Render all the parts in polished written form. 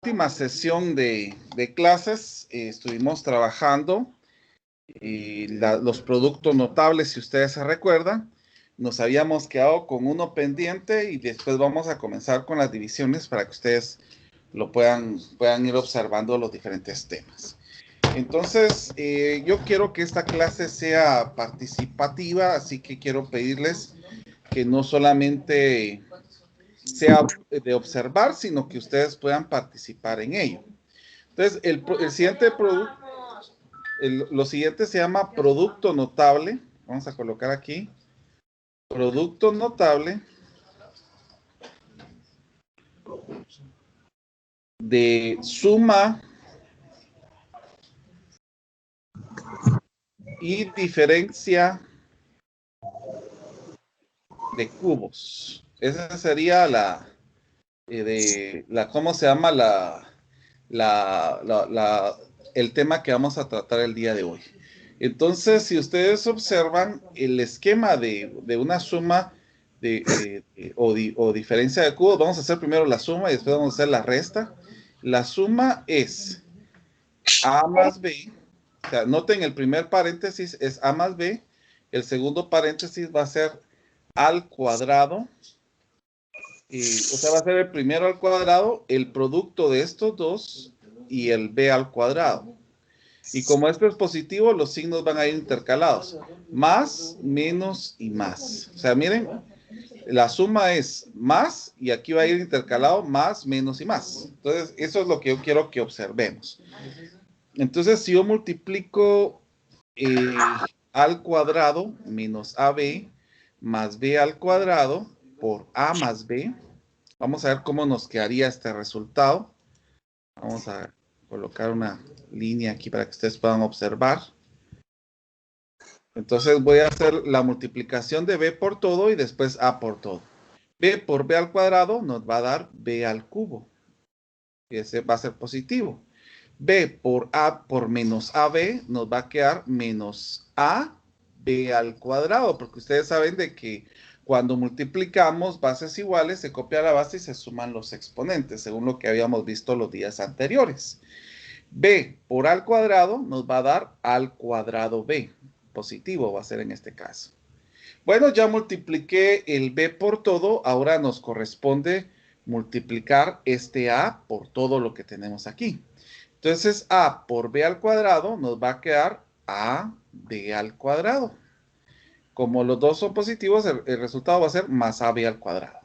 Última sesión de clases estuvimos trabajando los productos notables, si ustedes se recuerdan. Nos habíamos quedado con uno pendiente y después vamos a comenzar con las divisiones para que ustedes lo puedan ir observando los diferentes temas. Entonces, yo quiero que esta clase sea participativa, así que quiero pedirles que no solamente sea de observar, sino que ustedes puedan participar en ello. Entonces, el siguiente producto, lo siguiente se llama producto notable. Vamos a colocar aquí, producto notable de suma y diferencia de cubos. Esa sería ¿cómo se llama? El tema que vamos a tratar el día de hoy. Entonces, si ustedes observan el esquema de una suma o diferencia de cubos, vamos a hacer primero la suma y después vamos a hacer la resta. La suma es A más B. O sea, noten el primer paréntesis es A más B. El segundo paréntesis va a ser al cuadrado. O sea, va a ser el primero al cuadrado, el producto de estos dos y el B al cuadrado. Y como esto es positivo, los signos van a ir intercalados. Más, menos y más. O sea, miren, la suma es más y aquí va a ir intercalado más, menos y más. Entonces, eso es lo que yo quiero que observemos. Entonces, si yo multiplico al cuadrado menos AB más B al cuadrado por A más B, vamos a ver cómo nos quedaría este resultado. Vamos a colocar una línea aquí para que ustedes puedan observar. Entonces voy a hacer la multiplicación de B por todo y después A por todo. B por B al cuadrado nos va a dar B al cubo. Y ese va a ser positivo. B por A por menos AB nos va a quedar menos AB al cuadrado, porque ustedes saben de que cuando multiplicamos bases iguales, se copia la base y se suman los exponentes, según lo que habíamos visto los días anteriores. B por A al cuadrado nos va a dar A al cuadrado B. Positivo va a ser en este caso. Bueno, ya multipliqué el B por todo, ahora nos corresponde multiplicar este A por todo lo que tenemos aquí. Entonces, A por B al cuadrado nos va a quedar AB al cuadrado. Como los dos son positivos, el resultado va a ser más AB al cuadrado.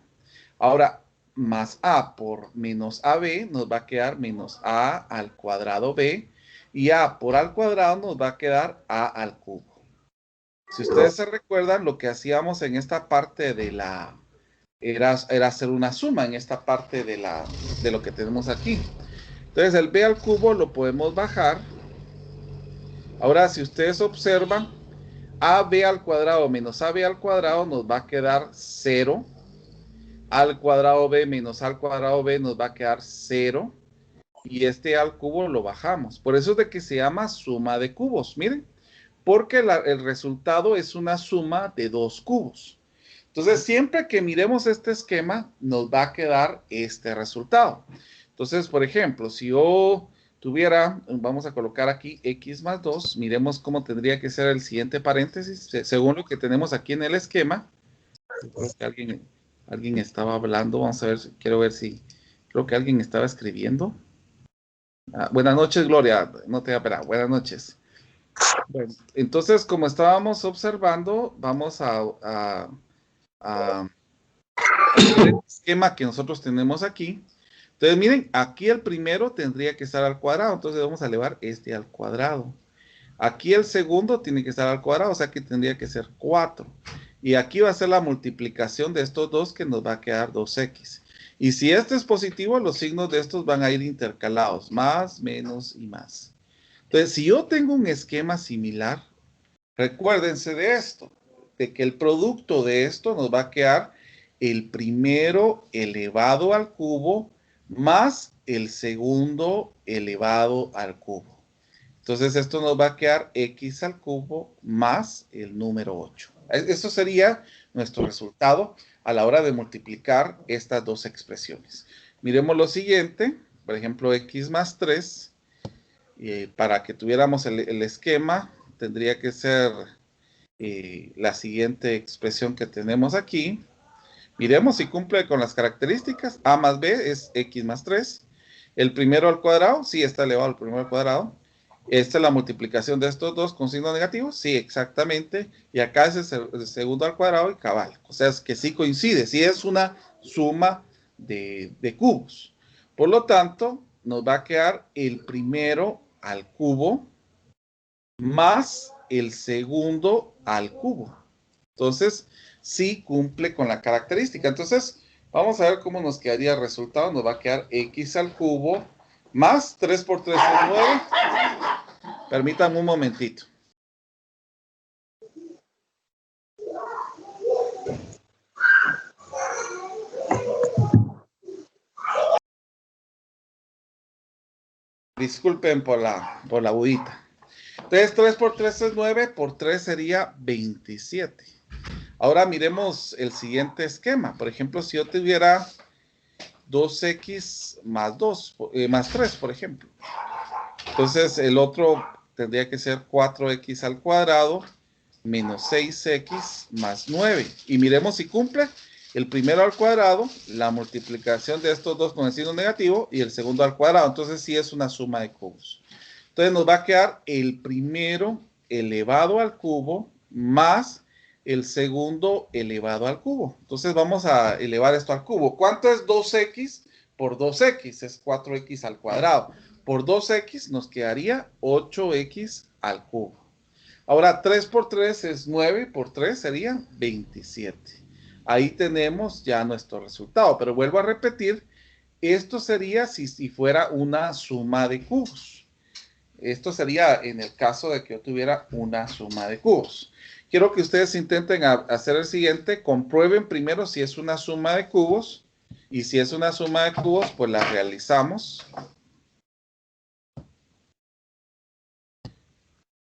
Ahora, más A por menos AB nos va a quedar menos A al cuadrado B. Y A por A al cuadrado nos va a quedar A al cubo. Si ustedes se recuerdan, lo que hacíamos en esta parte de era hacer una suma en esta parte de lo que tenemos aquí. Entonces, el B al cubo lo podemos bajar. Ahora, si ustedes observan, AB al cuadrado menos AB al cuadrado nos va a quedar 0. Al cuadrado B menos al cuadrado B nos va a quedar 0. Y este al cubo lo bajamos. Por eso es de que se llama suma de cubos. Miren, porque el resultado es una suma de dos cubos. Entonces, siempre que miremos este esquema, nos va a quedar este resultado. Entonces, por ejemplo, si yo tuviera, vamos a colocar aquí x más 2, miremos cómo tendría que ser el siguiente paréntesis, según lo que tenemos aquí en el esquema. Yo creo que alguien estaba hablando, vamos a ver, quiero ver si, creo que alguien estaba escribiendo. Buenas noches, Gloria, no te espera, buenas noches. Bueno, entonces, como estábamos observando, vamos a el esquema que nosotros tenemos aquí. Entonces, miren, aquí el primero tendría que estar al cuadrado, entonces vamos a elevar este al cuadrado. Aquí el segundo tiene que estar al cuadrado, o sea que tendría que ser 4. Y aquí va a ser la multiplicación de estos dos que nos va a quedar 2x. Y si este es positivo, los signos de estos van a ir intercalados, más, menos y más. Entonces, si yo tengo un esquema similar, recuérdense de esto, de que el producto de esto nos va a quedar el primero elevado al cubo más el segundo elevado al cubo. Entonces esto nos va a quedar x al cubo más el número 8. Eso sería nuestro resultado a la hora de multiplicar estas dos expresiones. Miremos lo siguiente. por ejemplo, x más 3, para que tuviéramos el esquema, tendría que ser la siguiente expresión que tenemos aquí. Miremos si cumple con las características. A más B es x más 3. El primero al cuadrado, sí está elevado al primero al cuadrado. Esta es la multiplicación de estos dos con signo negativo. Sí, exactamente. Y acá es el segundo al cuadrado y cabal. O sea, es que sí coincide. Sí es una suma de cubos. Por lo tanto, nos va a quedar el primero al cubo más el segundo al cubo. Entonces, sí cumple con la característica. Entonces, vamos a ver cómo nos quedaría el resultado. Nos va a quedar x al cubo más 3 por 3 es 9. Permítanme un momentito. Disculpen por la budita. Entonces, 3 por 3 es 9, por 3 sería 27. Ahora miremos el siguiente esquema. Por ejemplo, si yo tuviera 2x más 2, más 3, por ejemplo. Entonces, el otro tendría que ser 4x al cuadrado menos 6x más 9. Y miremos si cumple. El primero al cuadrado, la multiplicación de estos dos con el signo negativo, y el segundo al cuadrado. Entonces, sí es una suma de cubos. Entonces, nos va a quedar el primero elevado al cubo más el segundo elevado al cubo. Entonces, vamos a elevar esto al cubo. ¿Cuánto es 2x por 2x? Es 4x al cuadrado. Por 2x nos quedaría 8x al cubo. Ahora, 3 por 3 es 9, por 3 sería 27. Ahí tenemos ya nuestro resultado, pero vuelvo a repetir, esto sería si fuera una suma de cubos. Esto sería en el caso de que yo tuviera una suma de cubos. Quiero que ustedes intenten hacer el siguiente, comprueben primero si es una suma de cubos, y si es una suma de cubos, pues la realizamos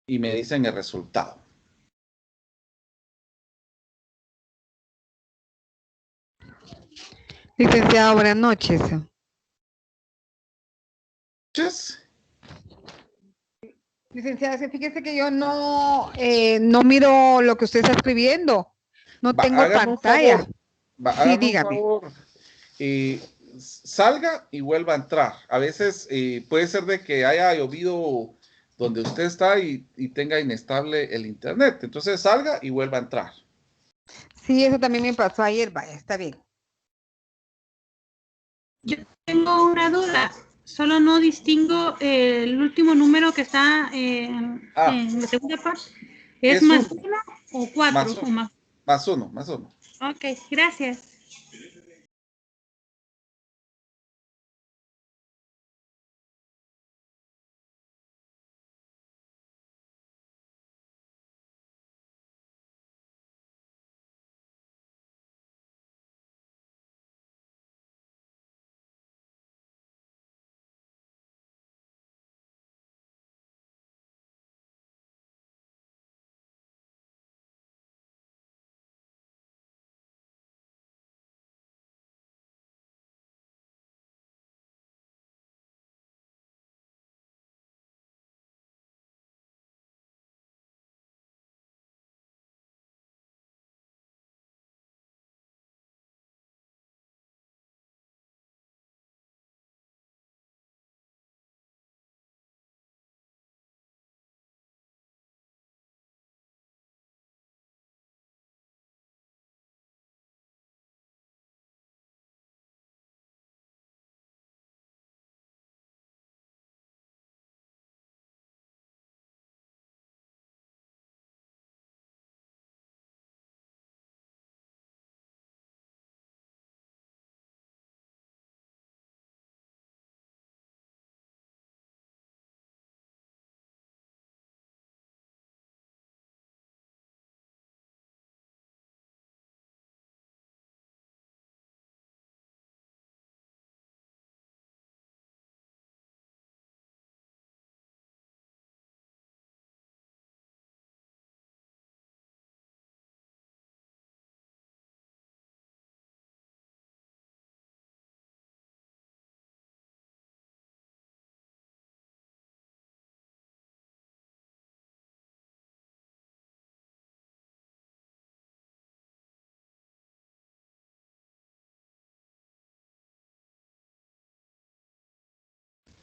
y me dicen el resultado. Licenciado, buenas noches. Entonces, Licenciada, fíjese que yo no miro lo que usted está escribiendo. No tengo hágame un favor, pantalla. Sí, hágame un dígame. favor, salga y vuelva a entrar. A veces puede ser de que haya llovido donde usted está y tenga inestable el internet. Entonces salga y vuelva a entrar. Sí, eso también me pasó ayer. Vaya, está bien. Yo tengo una duda. Solo no distingo el último número que está en la segunda parte. ¿Es Es más uno, 1 o 4 más o uno, más? más uno, más uno. Ok, gracias.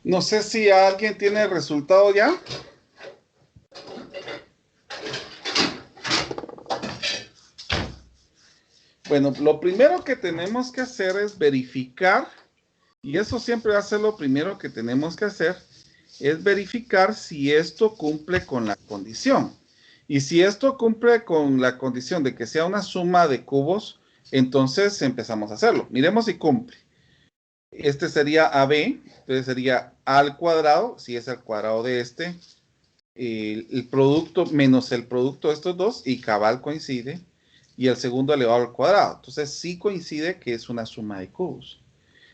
No sé si alguien tiene el resultado ya. Bueno, lo primero que tenemos que hacer es verificar, y eso siempre va a ser lo primero que tenemos que hacer, es verificar si esto cumple con la condición. Y si esto cumple con la condición de que sea una suma de cubos, entonces empezamos a hacerlo. Miremos si cumple. Este sería AB, entonces sería A al cuadrado, si es el cuadrado de este, el producto menos el producto de estos dos, y cabal coincide, y el segundo elevado al cuadrado. Entonces sí coincide que es una suma de cubos.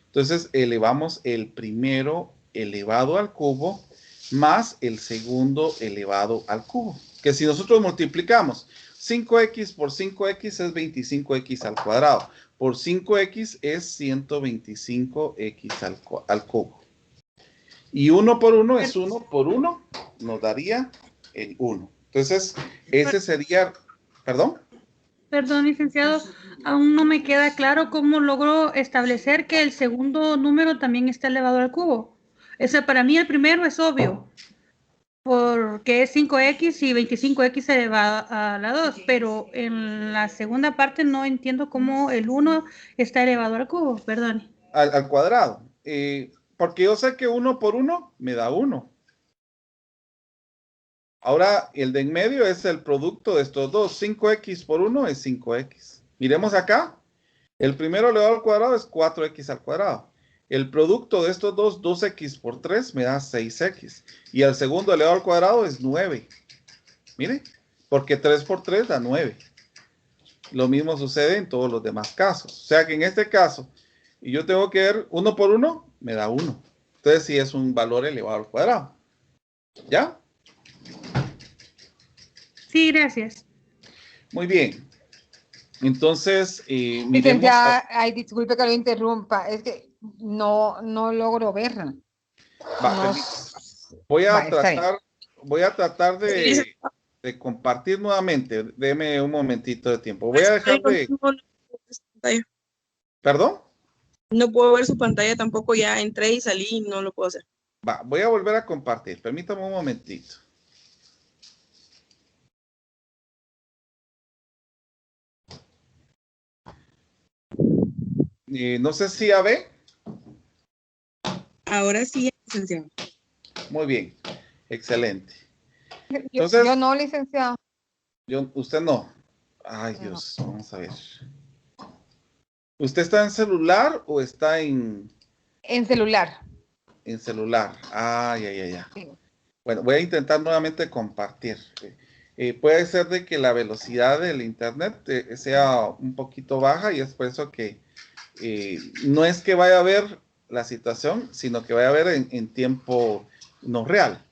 Entonces elevamos el primero elevado al cubo más el segundo elevado al cubo. Que si nosotros multiplicamos 5x por 5x es 25x al cuadrado. Por 5x es 125x al cubo. Y 1 por 1 es 1 por 1, nos daría el 1. Entonces, ese sería, ¿perdón? Perdón, licenciado, aún no me queda claro cómo logro establecer que el segundo número también está elevado al cubo. Ese para mí el primero es obvio, porque es 5x y 25x elevado a la 2, pero en la segunda parte no entiendo cómo el 1 está elevado al cubo, perdón. Al cuadrado. Porque yo sé que 1 por 1 me da 1. Ahora, el de en medio es el producto de estos dos. 5x por 1 es 5x. Miremos acá. El primero elevado al cuadrado es 4x al cuadrado. El producto de estos dos, 2x por 3, me da 6x. Y el segundo elevado al cuadrado es 9. Mire, porque 3 por 3 da 9. Lo mismo sucede en todos los demás casos. O sea que en este caso, y yo tengo que ver 1 por 1, me da 1. Entonces sí es un valor elevado al cuadrado. ¿Ya? Sí, gracias. Muy bien. Entonces, miremos. Licenciada, ay, disculpe que lo interrumpa, es que no logro verla. Va, voy a tratar de compartir nuevamente. Deme un momentito de tiempo. Voy a dejar de... ¿Perdón? No puedo ver su pantalla tampoco, ya entré y salí y no lo puedo hacer. Va, voy a volver a compartir. Permítame un momentito. No sé si ya ve. Ahora sí, licenciado. Muy bien. Excelente. Entonces, yo no, licenciado. Usted no. Ay, Dios, vamos a ver. ¿Usted está en celular o está en...? En celular. En celular. Ah, ya. Sí. Bueno, voy a intentar nuevamente compartir. Puede ser de que la velocidad del internet sea un poquito baja y es por eso que no es que vaya a ver la situación, sino que vaya a ver en tiempo no real.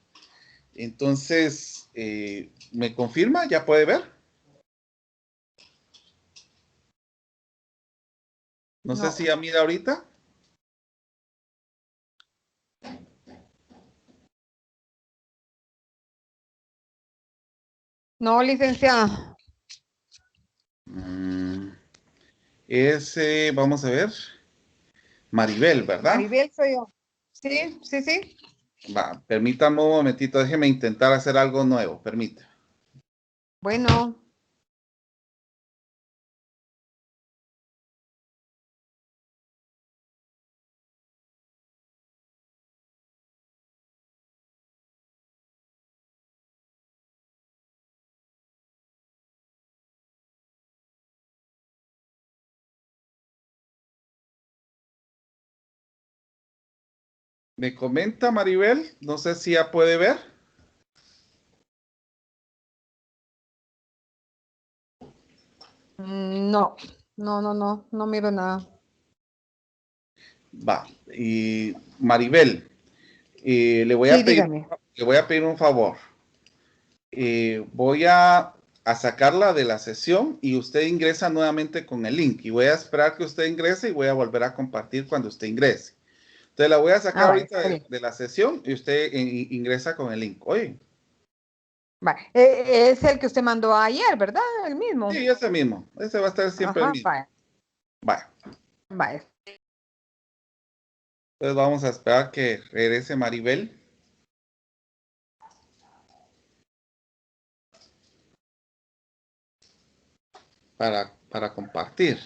Entonces, ¿me confirma? ¿Ya puede ver? No sé si ya mira ahorita. No, licenciada. Vamos a ver. Maribel, ¿verdad? Maribel soy yo. Sí. Va, permítame un momentito, déjeme intentar hacer algo nuevo, permítame. Bueno. Me comenta Maribel, no sé si ya puede ver. No miro nada. Va, y Maribel, le voy a pedir un favor. Voy a sacarla de la sesión y usted ingresa nuevamente con el link. Y voy a esperar que usted ingrese y voy a volver a compartir cuando usted ingrese. Entonces la voy a sacar ahorita de la sesión y usted ingresa con el link. Oye. Vale. Es el que usted mandó ayer, ¿verdad? El mismo. Sí, ese mismo. Ese va a estar siempre el mismo. Vale. Vale. Entonces vamos a esperar que regrese Maribel. Para compartir.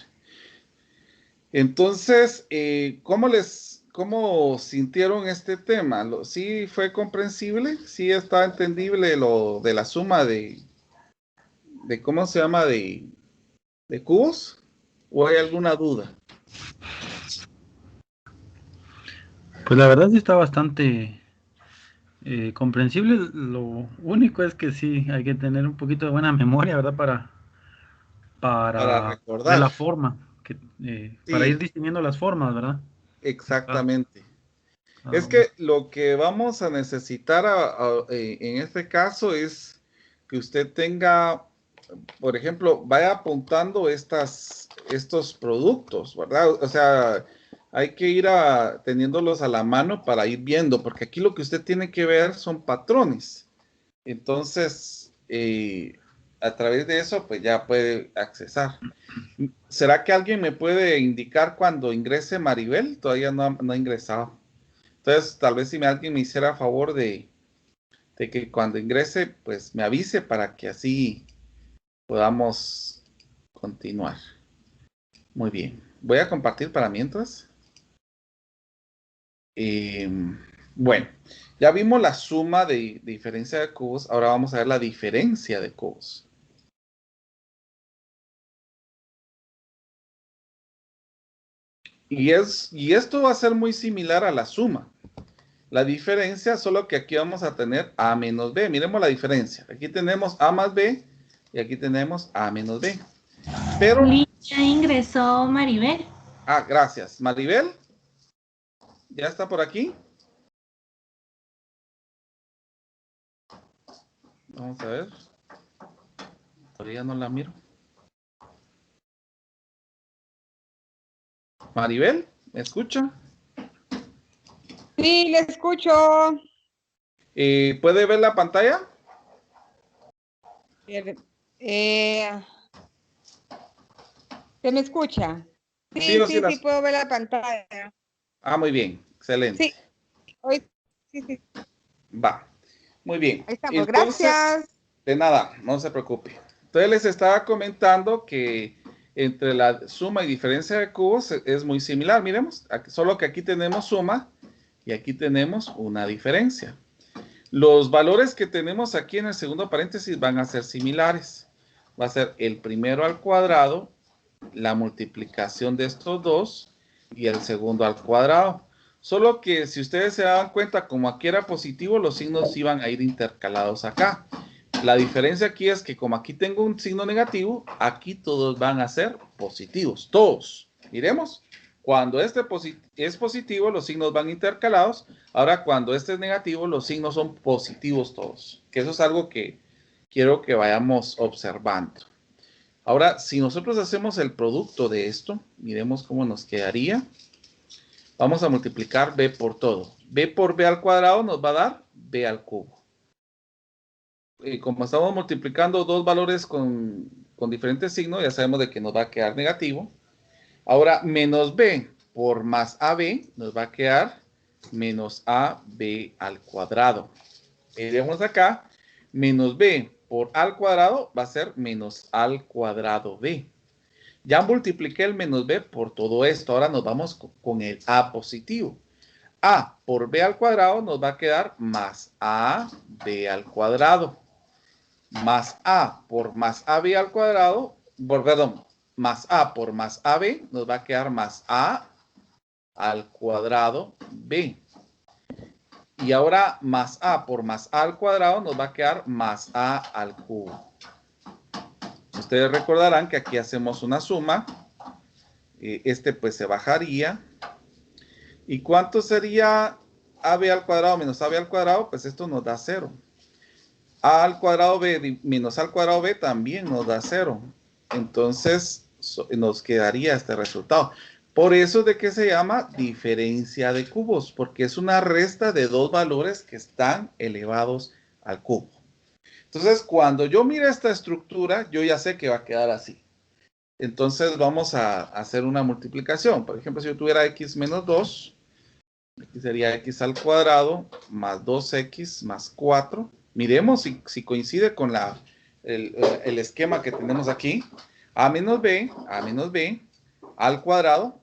Entonces, ¿cómo sintieron este tema? ¿Sí fue comprensible? ¿Sí está entendible lo de la suma de cómo se llama, de cubos? ¿O hay alguna duda? Pues la verdad sí está bastante comprensible. Lo único es que sí hay que tener un poquito de buena memoria, ¿verdad? Para Para ver recordar. la forma, para ir Sí, distinguiendo las formas, ¿verdad? exactamente. Cada Es uno. que lo que vamos a necesitar en este caso es que usted tenga, por ejemplo, vaya apuntando estos productos, ¿verdad? O sea, hay que ir teniéndolos a la mano para ir viendo, porque aquí lo que usted tiene que ver son patrones. Entonces, a través de eso, pues ya puede accesar. ¿Será que alguien me puede indicar cuando ingrese Maribel? Todavía no ha ingresado. Entonces, tal vez si alguien me hiciera favor de que cuando ingrese, pues me avise para que así podamos continuar. Muy bien. Voy a compartir para mientras. Eh, bueno, ya vimos la suma de diferencia de cubos. Ahora vamos a ver la diferencia de cubos. Y esto va a ser muy similar a la suma. La diferencia, solo que aquí vamos a tener A menos B. Miremos la diferencia. Aquí tenemos A más B y aquí tenemos A menos B. Pero... Ya ingresó Maribel. Ah, gracias. Maribel, ¿ya está por aquí? Vamos a ver. Todavía no la miro. Maribel, ¿me escucha? Sí, le escucho. ¿Puede ver la pantalla? ¿Se me escucha? Sí o sí Sí, puedo ver la pantalla. Ah, muy bien. Excelente. Sí, hoy sí. Va. Muy bien. Ahí estamos, Entonces, gracias. de nada, no se preocupe. Entonces les estaba comentando que entre la suma y diferencia de cubos es muy similar. Miremos, solo que aquí tenemos suma y aquí tenemos una diferencia. Los valores que tenemos aquí en el segundo paréntesis van a ser similares. Va a ser el primero al cuadrado, la multiplicación de estos dos y el segundo al cuadrado. Solo que si ustedes se dan cuenta, como aquí era positivo, los signos iban a ir intercalados acá. La diferencia aquí es que como aquí tengo un signo negativo, aquí todos van a ser positivos, todos. Miremos, cuando este es positivo, los signos van intercalados. Ahora, cuando este es negativo, los signos son positivos todos. Que eso es algo que quiero que vayamos observando. Ahora, si nosotros hacemos el producto de esto, miremos cómo nos quedaría. Vamos a multiplicar b por todo. B por b al cuadrado nos va a dar b al cubo. Y como estamos multiplicando dos valores con diferentes signos, ya sabemos de que nos va a quedar negativo. Ahora, menos b por más ab nos va a quedar menos ab al cuadrado. Veremos acá, menos b por a al cuadrado va a ser menos a al cuadrado b. Ya multipliqué el menos b por todo esto. Ahora nos vamos con el a positivo. A por b al cuadrado nos va a quedar más ab al cuadrado. Más a por más ab al cuadrado, perdón, más a por más ab nos va a quedar más a al cuadrado b. Y ahora más a por más a al cuadrado nos va a quedar más a al cubo. Ustedes recordarán que aquí hacemos una suma. Este pues se bajaría. ¿Y cuánto sería ab al cuadrado menos ab al cuadrado? Pues esto nos da 0. A al cuadrado b menos a al cuadrado b también nos da 0. Entonces nos quedaría este resultado. Por eso de que se llama diferencia de cubos, porque es una resta de dos valores que están elevados al cubo. Entonces, cuando yo mire esta estructura, yo ya sé que va a quedar así. Entonces, vamos a hacer una multiplicación. Por ejemplo, si yo tuviera x menos 2, Aquí sería x al cuadrado más 2x más 4. Miremos si coincide con el esquema que tenemos aquí. A menos b al cuadrado,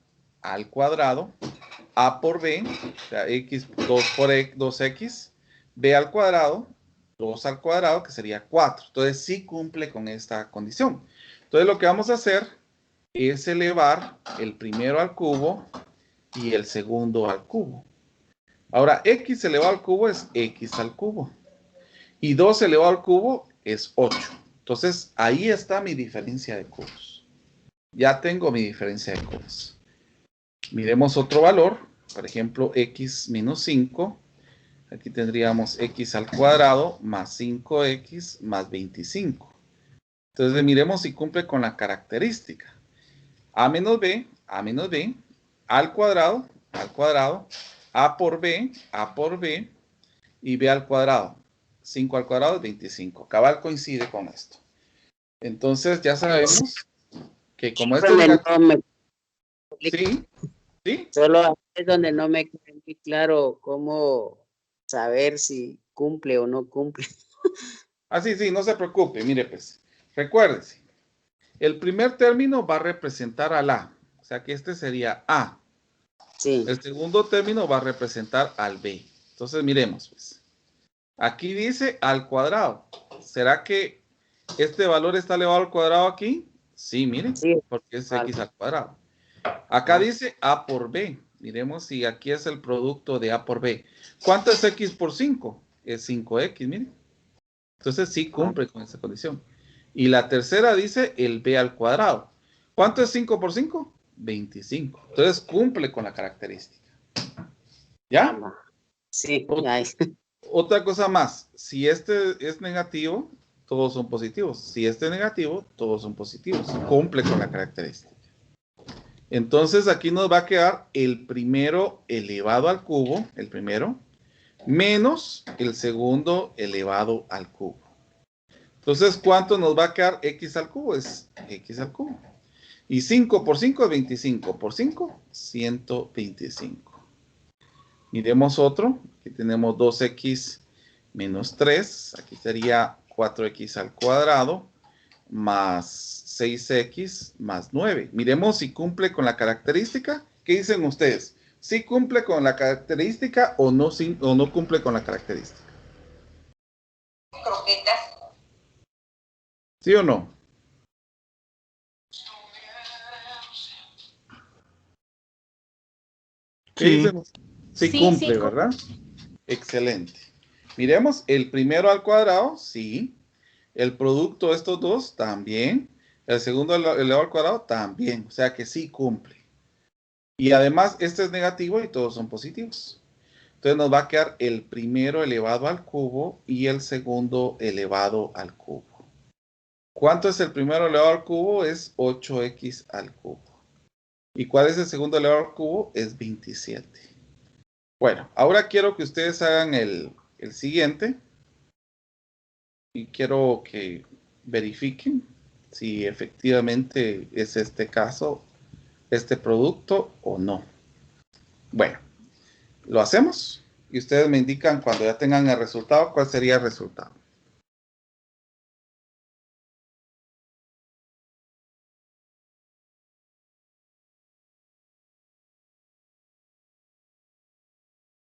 a por b, o sea, x, 2 por 2x, b al cuadrado, 2 al cuadrado, que sería 4. Entonces sí cumple con esta condición. Entonces lo que vamos a hacer es elevar el primero al cubo y el segundo al cubo. Ahora, x elevado al cubo es x al cubo. Y 2 elevado al cubo es 8. Entonces, ahí está mi diferencia de cubos. Ya tengo mi diferencia de cubos. Miremos otro valor. Por ejemplo, x menos 5. Aquí tendríamos x al cuadrado más 5x más 25. Entonces, miremos si cumple con la característica. A menos b, al cuadrado, a por b, y b al cuadrado. 5 al cuadrado es 25. Cabal coincide con esto. Entonces ya sabemos que como este es negativo, sí, Solo es donde no me queda muy claro cómo saber si cumple o no cumple. sí, no se preocupe, mire pues, recuérdese, el primer término va a representar al A, o sea que este sería A. Sí. El segundo término va a representar al B. Entonces miremos pues, aquí dice al cuadrado, ¿será que este valor está elevado al cuadrado aquí? Sí, miren, Sí. porque es x al cuadrado. Acá dice a por b. Miremos si aquí es el producto de a por b. ¿Cuánto es x por 5? Es 5x, miren. Entonces sí cumple con esa condición. Y la tercera dice el b al cuadrado. ¿Cuánto es 5 por 5? 25. Entonces cumple con la característica. ¿Ya? Sí. Otra cosa más. Si este es negativo, todos son positivos. Si este es negativo, todos son positivos. Cumple con la característica. Entonces aquí nos va a quedar el primero elevado al cubo, el primero, menos el segundo elevado al cubo. Entonces, ¿cuánto nos va a quedar x al cubo? Es x al cubo. Y 5 por 5 es 25. Por 5, 125. Miremos otro. Aquí tenemos 2x menos 3. Aquí sería 4x al cuadrado más 6x más 9. Miremos si cumple con la característica. ¿Qué dicen ustedes? ¿Sí cumple con la característica o no cumple con la característica? Croquetas. ¿Sí o no? ¿Qué Sí. dicen? Sí Sí, cumple, sí, ¿verdad? Excelente. Miremos, el primero al cuadrado, sí. El producto de estos dos, también. El segundo elevado al cuadrado, también. O sea que sí cumple. Y además, este es negativo y todos son positivos. Entonces nos va a quedar el primero elevado al cubo y el segundo elevado al cubo. ¿Cuánto es el primero elevado al cubo? Es 8x al cubo. ¿Y cuál es el segundo elevado al cubo? Es 27. Bueno, ahora quiero que ustedes hagan el siguiente. Y quiero que verifiquen si efectivamente es este caso, este producto o no. Bueno, lo hacemos y ustedes me indican cuando ya tengan el resultado, cuál sería el resultado.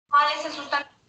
¿Cuál es el sustantivo?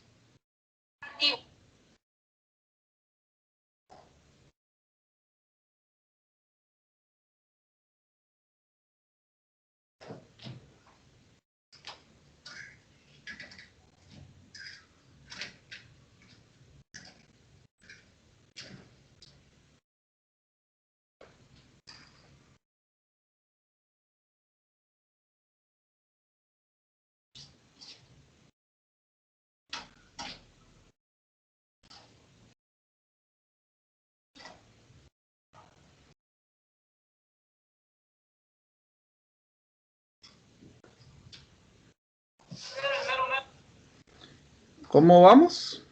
¿Cómo vamos?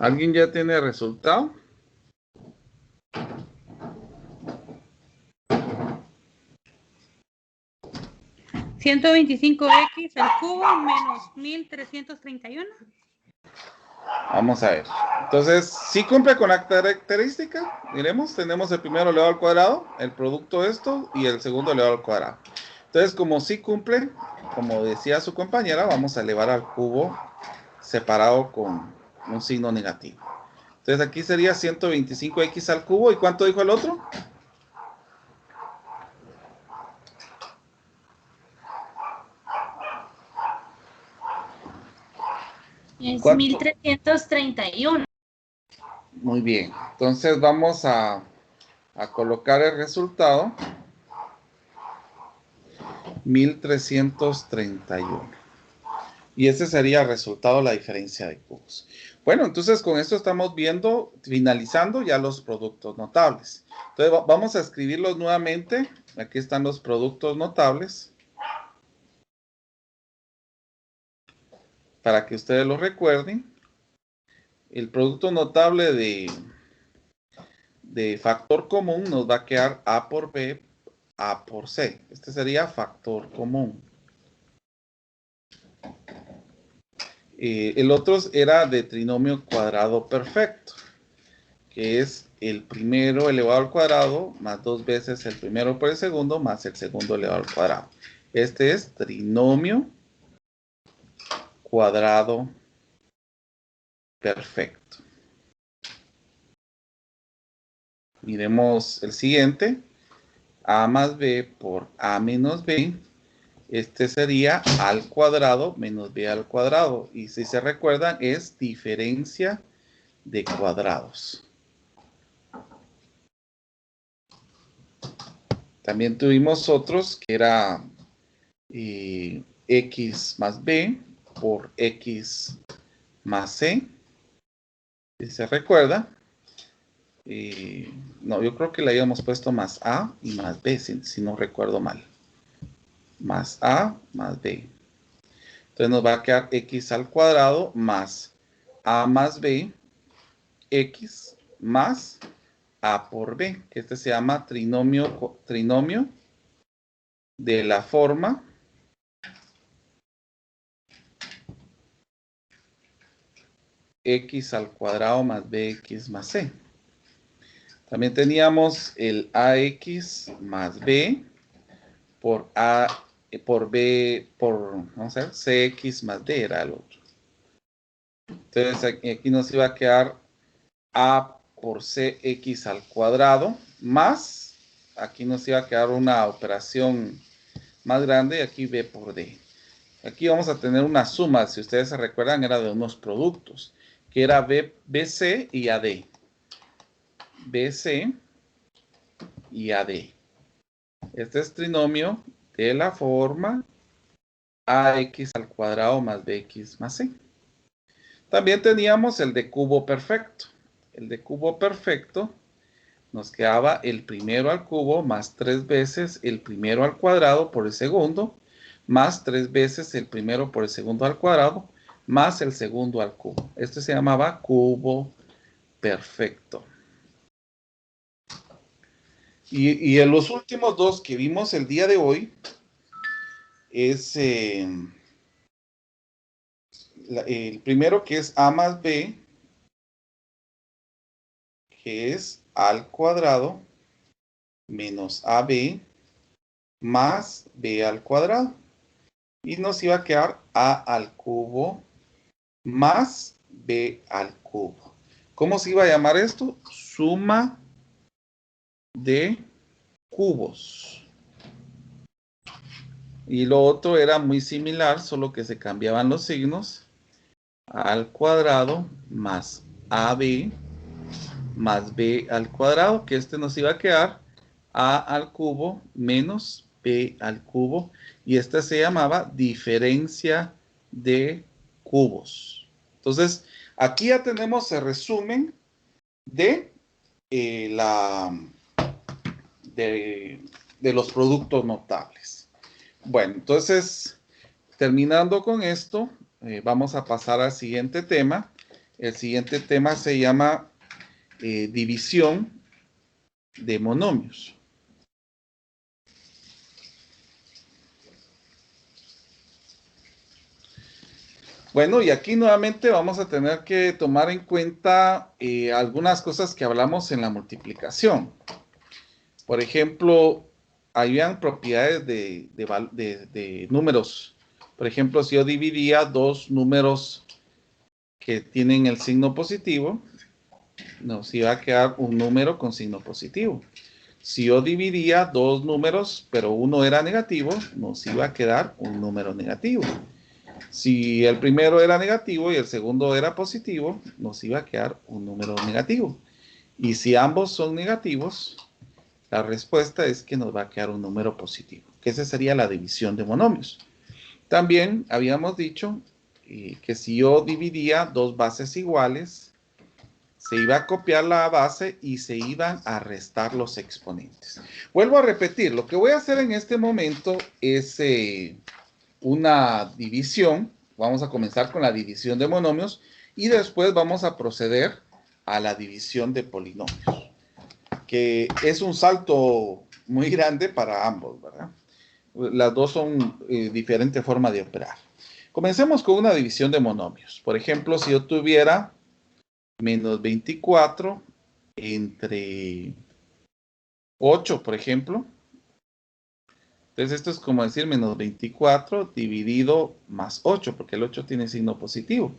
¿Alguien ya tiene el resultado? ¿125x al cubo menos 1331? Vamos a ver. Entonces, si cumple con la característica, miremos, tenemos el primero elevado al cuadrado, el producto de esto y el segundo elevado al cuadrado. Entonces, como sí cumple, como decía su compañera, vamos a elevar al cubo separado con un signo negativo. Entonces, aquí sería 125x al cubo. ¿Y cuánto dijo el otro? Es ¿Cuánto? 1331. Muy bien. Entonces, vamos a colocar el resultado. 1331. Y ese sería el resultado de la diferencia de cubos. Bueno, entonces con esto estamos viendo, finalizando ya los productos notables. Entonces vamos a escribirlos nuevamente. Aquí están los productos notables. Para que ustedes lo recuerden. El producto notable de factor común nos va a quedar A por B, A por C. Este sería factor común. El otro era de trinomio cuadrado perfecto, que es el primero elevado al cuadrado más 2 veces el primero por el segundo más el segundo elevado al cuadrado. Este es trinomio cuadrado perfecto. Miremos el siguiente. A más B por A menos B. Este sería A al cuadrado menos B al cuadrado. Y si se recuerdan, es diferencia de cuadrados. También tuvimos otros que era X más B por X más C. Si se recuerda. No, yo creo que le habíamos puesto más A y más B, si no recuerdo mal. Más A más B. Entonces nos va a quedar X al cuadrado más A más B, X más A por B, que este se llama trinomio de la forma X al cuadrado más BX más C. También teníamos el AX más B por A por B por, vamos a ver, CX más D era el otro. Entonces aquí nos iba a quedar A por CX al cuadrado más, aquí nos iba a quedar una operación más grande, aquí B por D. Aquí vamos a tener una suma, si ustedes se recuerdan, era de unos productos, que era BC y AD. BC y AD. Este es trinomio de la forma AX al cuadrado más BX más C. También teníamos el de cubo perfecto. El de cubo perfecto nos quedaba el primero al cubo más 3 veces el primero al cuadrado por el segundo, más 3 veces el primero por el segundo al cuadrado, más el segundo al cubo. Este se llamaba cubo perfecto. Y en los últimos dos que vimos el día de hoy es el primero, que es A más B, que es A al cuadrado menos AB más B al cuadrado. Y nos iba a quedar A al cubo más B al cubo. ¿Cómo se iba a llamar esto? Suma de cubos. Y lo otro era muy similar, solo que se cambiaban los signos. A al cuadrado más AB más B al cuadrado, que este nos iba a quedar A al cubo menos B al cubo. Y esta se llamaba diferencia de cubos. Entonces, aquí ya tenemos el resumen de de los productos notables. Bueno, entonces, terminando con esto, vamos a pasar al siguiente tema. El siguiente tema se llama división de monomios. Bueno, y aquí nuevamente vamos a tener que tomar en cuenta algunas cosas que hablamos en la multiplicación. Por ejemplo, habían propiedades de números. Por ejemplo, si yo dividía dos números que tienen el signo positivo, nos iba a quedar un número con signo positivo. Si yo dividía dos números, pero uno era negativo, nos iba a quedar un número negativo. Si el primero era negativo y el segundo era positivo, nos iba a quedar un número negativo. Y si ambos son negativos, la respuesta es que nos va a quedar un número positivo, que esa sería la división de monomios. También habíamos dicho que si yo dividía dos bases iguales, se iba a copiar la base y se iban a restar los exponentes. Vuelvo a repetir, lo que voy a hacer en este momento es una división. Vamos a comenzar con la división de monomios y después vamos a proceder a la división de polinomios, que es un salto muy grande para ambos, ¿verdad? Las dos son diferentes formas de operar. Comencemos con una división de monomios. Por ejemplo, si yo tuviera menos 24 entre 8, por ejemplo. Entonces esto es como decir menos 24 dividido más 8, porque el 8 tiene signo positivo.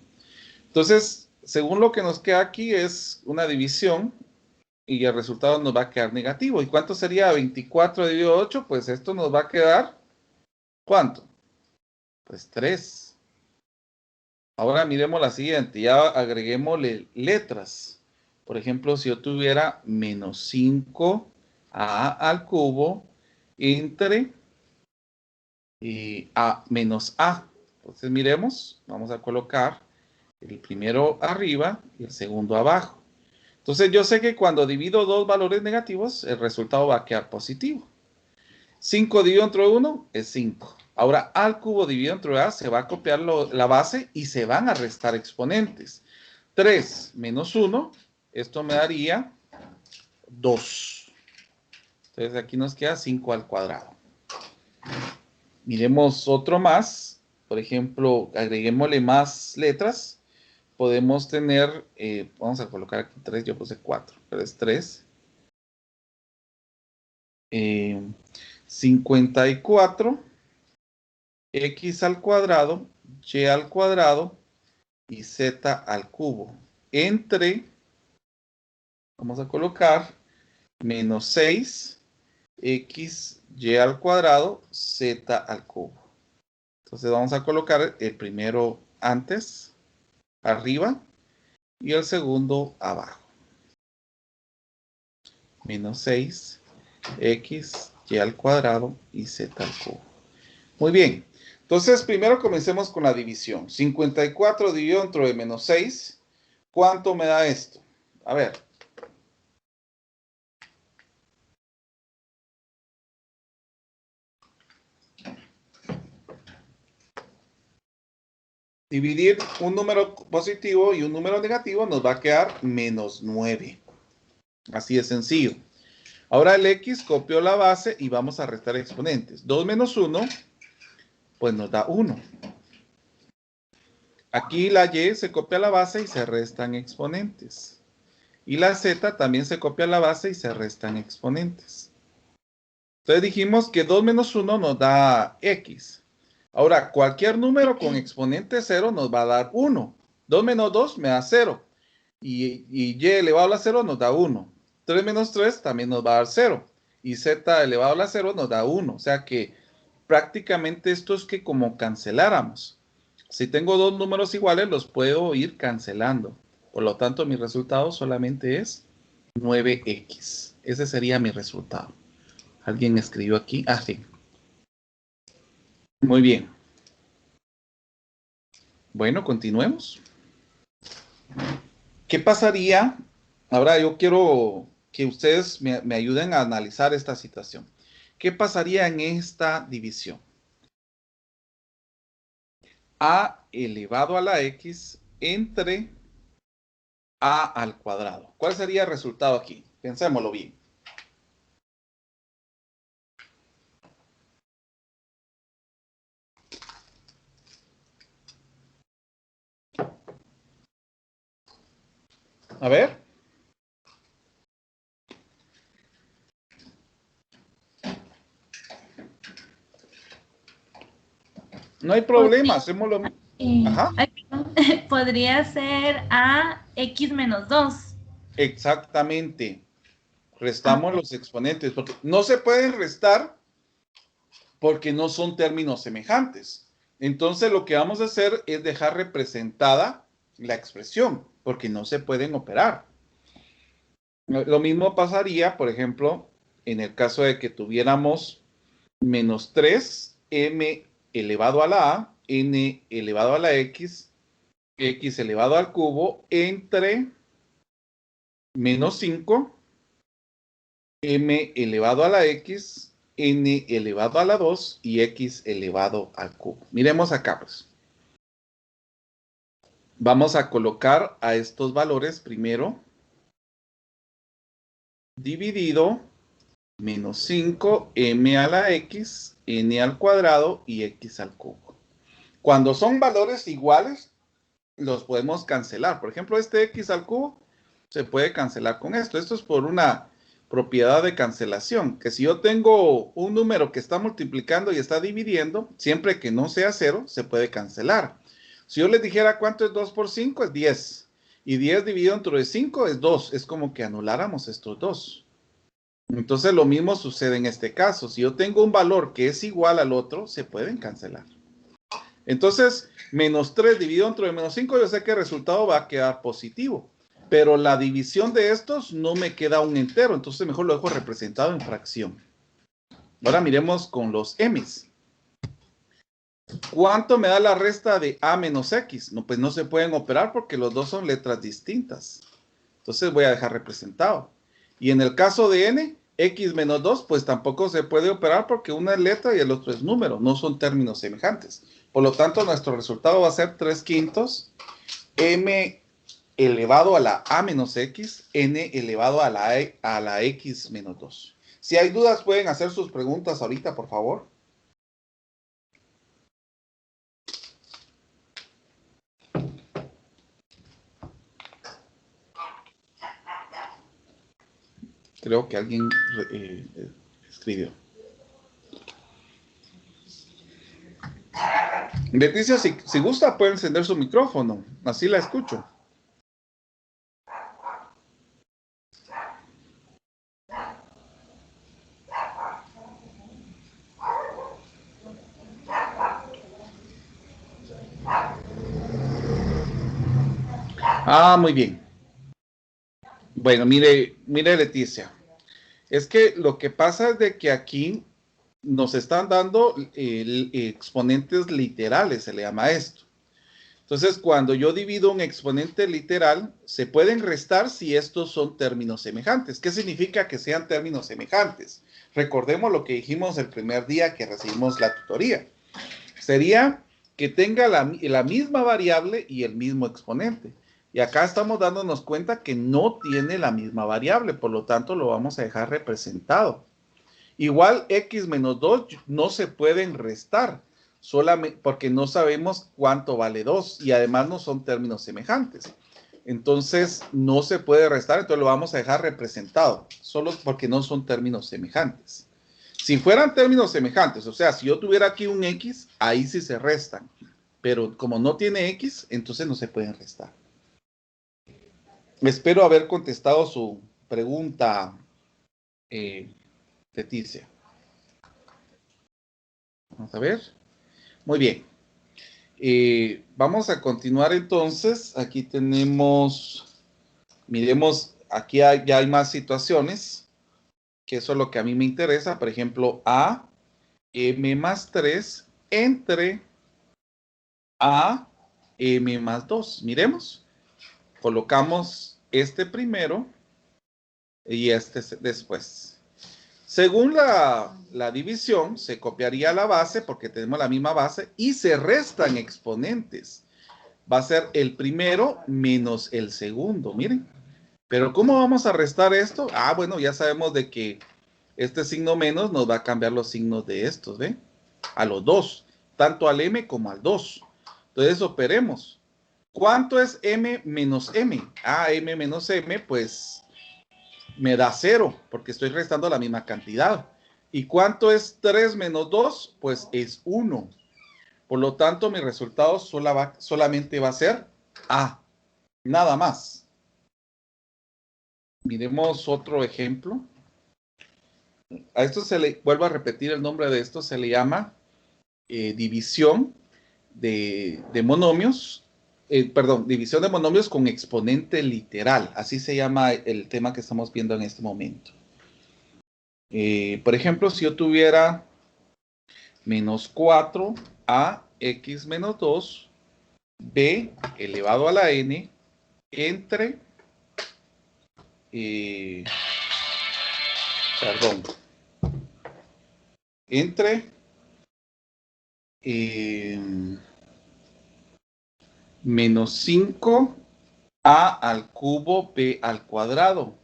Entonces, según lo que nos queda aquí es una división y el resultado nos va a quedar negativo. ¿Y cuánto sería 24 dividido 8? Pues esto nos va a quedar, ¿cuánto? Pues 3. Ahora miremos la siguiente, ya agreguémosle letras. Por ejemplo, si yo tuviera menos 5a al cubo entre a menos a. Entonces miremos, vamos a colocar el primero arriba y el segundo abajo. Entonces yo sé que cuando divido dos valores negativos, el resultado va a quedar positivo. 5 dividido entre 1 es 5. Ahora, al cubo dividido entre a se va a copiar la base y se van a restar exponentes. 3 menos 1, esto me daría 2. Entonces aquí nos queda 5 al cuadrado. Miremos otro más. Por ejemplo, agreguémosle más letras. Podemos tener, vamos a colocar aquí 3, yo puse 4, pero es 3. 54 x al cuadrado, y al cuadrado y z al cubo. Entre, vamos a colocar, menos 6 x, y al cuadrado, z al cubo. Entonces vamos a colocar el primero antes, arriba, y el segundo abajo. Menos 6 x, y al cuadrado y z al cubo. Muy bien. Entonces, primero comencemos con la división. 54 dividido entre menos 6. ¿Cuánto me da esto? A ver. Dividir un número positivo y un número negativo nos va a quedar menos 9. Así de sencillo. Ahora el x copió la base y vamos a restar exponentes. 2 menos 1, pues nos da 1. Aquí la y se copia la base y se restan exponentes. Y la z también se copia la base y se restan exponentes. Entonces dijimos que 2 menos 1 nos da x. Ahora, cualquier número con exponente 0 nos va a dar 1. 2 menos 2 me da 0. Y y elevado a la 0 nos da 1. 3 menos 3 también nos va a dar 0. Y z elevado a la 0 nos da 1. O sea que prácticamente esto es que como canceláramos. Si tengo dos números iguales, los puedo ir cancelando. Por lo tanto, mi resultado solamente es 9x. Ese sería mi resultado. ¿Alguien escribió aquí? Ah, sí. Muy bien. Bueno, continuemos. ¿Qué pasaría? Ahora yo quiero que ustedes me ayuden a analizar esta situación. ¿Qué pasaría en esta división? A elevado a la x entre a al cuadrado. ¿Cuál sería el resultado aquí? Pensémoslo bien. A ver. No hay problema, hacemos lo mismo. Ajá. Ay, perdón. Podría ser a x menos 2. Exactamente. Restamos los exponentes, porque no se pueden restar porque no son términos semejantes. Entonces lo que vamos a hacer es dejar representada la expresión, porque no se pueden operar. Lo mismo pasaría, por ejemplo, en el caso de que tuviéramos menos 3m elevado a la a, n elevado a la x, x elevado al cubo, entre menos 5, m elevado a la x, n elevado a la 2 y x elevado al cubo. Miremos acá, pues. Vamos a colocar a estos valores primero. Dividido menos 5, m a la x, n al cuadrado y x al cubo. Cuando son valores iguales, los podemos cancelar. Por ejemplo, este x al cubo se puede cancelar con esto. Esto es por una propiedad de cancelación, que si yo tengo un número que está multiplicando y está dividiendo, siempre que no sea 0, se puede cancelar. Si yo les dijera cuánto es 2 por 5, es 10. Y 10 dividido entre 5 es 2. Es como que anuláramos estos dos. Entonces lo mismo sucede en este caso. Si yo tengo un valor que es igual al otro, se pueden cancelar. Entonces, menos 3 dividido entre menos 5, yo sé que el resultado va a quedar positivo. Pero la división de estos no me queda un entero. Entonces mejor lo dejo representado en fracción. Ahora miremos con los m's. ¿Cuánto me da la resta de a menos x? No, pues no se pueden operar porque los dos son letras distintas. Entonces voy a dejar representado. Y en el caso de n, x menos 2, pues tampoco se puede operar porque una es letra y el otro es número. No son términos semejantes. Por lo tanto, nuestro resultado va a ser 3/5 m elevado a la a menos x, n elevado a la x menos 2. Si hay dudas, pueden hacer sus preguntas ahorita, por favor. Creo que alguien escribió. Leticia, si gusta, puede encender su micrófono. Así la escucho. Ah, muy bien. Bueno, mire Leticia. Es que lo que pasa es de que aquí nos están dando exponentes literales, se le llama esto. Entonces, cuando yo divido un exponente literal, se pueden restar si estos son términos semejantes. ¿Qué significa que sean términos semejantes? Recordemos lo que dijimos el primer día que recibimos la tutoría. Sería que tenga la misma variable y el mismo exponente. Y acá estamos dándonos cuenta que no tiene la misma variable, por lo tanto lo vamos a dejar representado. Igual x menos 2 no se pueden restar, solamente porque no sabemos cuánto vale 2 y además no son términos semejantes. Entonces no se puede restar, entonces lo vamos a dejar representado, solo porque no son términos semejantes. Si fueran términos semejantes, o sea, si yo tuviera aquí un x, ahí sí se restan. Pero como no tiene x, entonces no se pueden restar. Espero haber contestado su pregunta, Leticia. Vamos a ver. Muy bien. Vamos a continuar entonces. Aquí tenemos, miremos, aquí ya hay más situaciones, que eso es lo que a mí me interesa. Por ejemplo, a m más 3 entre a m más 2. Miremos. Colocamos este primero y este después. Según la división, se copiaría la base porque tenemos la misma base y se restan exponentes. va a ser el primero menos el segundo, miren. Pero ¿cómo vamos a restar esto? Ah, bueno, ya sabemos de que este signo menos nos va a cambiar los signos de estos, ¿ve? A los dos, tanto al m como al 2. Entonces operemos. ¿Cuánto es m menos m? Ah, m menos m, pues me da 0, porque estoy restando la misma cantidad. ¿Y cuánto es 3 menos 2? Pues es 1. Por lo tanto, mi resultado solamente va a ser A. Nada más. Miremos otro ejemplo. A esto vuelvo a repetir el nombre de esto, se le llama división de monomios. División de monomios con exponente literal. Así se llama el tema que estamos viendo en este momento. Por ejemplo, si yo tuviera menos 4 a x menos 2 b elevado a la n entre menos 5 a al cubo b al cuadrado.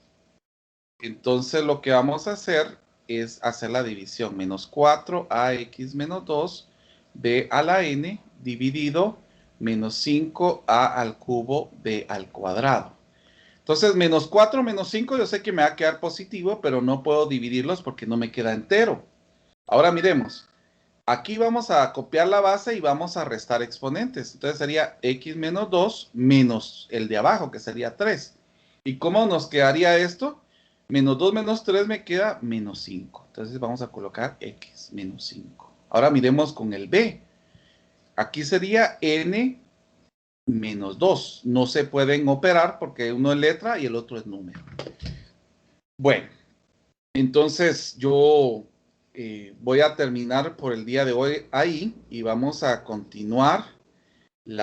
Entonces lo que vamos a hacer es hacer la división. Menos 4 a x menos 2 b a la n dividido menos 5 a al cubo b al cuadrado. Entonces menos 4 menos 5 yo sé que me va a quedar positivo, pero no puedo dividirlos porque no me queda entero. Ahora miremos. Aquí vamos a copiar la base y vamos a restar exponentes. Entonces sería x menos 2 menos el de abajo, que sería 3. ¿Y cómo nos quedaría esto? Menos 2 menos 3 me queda menos 5. Entonces vamos a colocar x menos 5. Ahora miremos con el b. Aquí sería n menos 2. No se pueden operar porque uno es letra y el otro es número. Bueno, entonces yo voy a terminar por el día de hoy ahí y vamos a continuar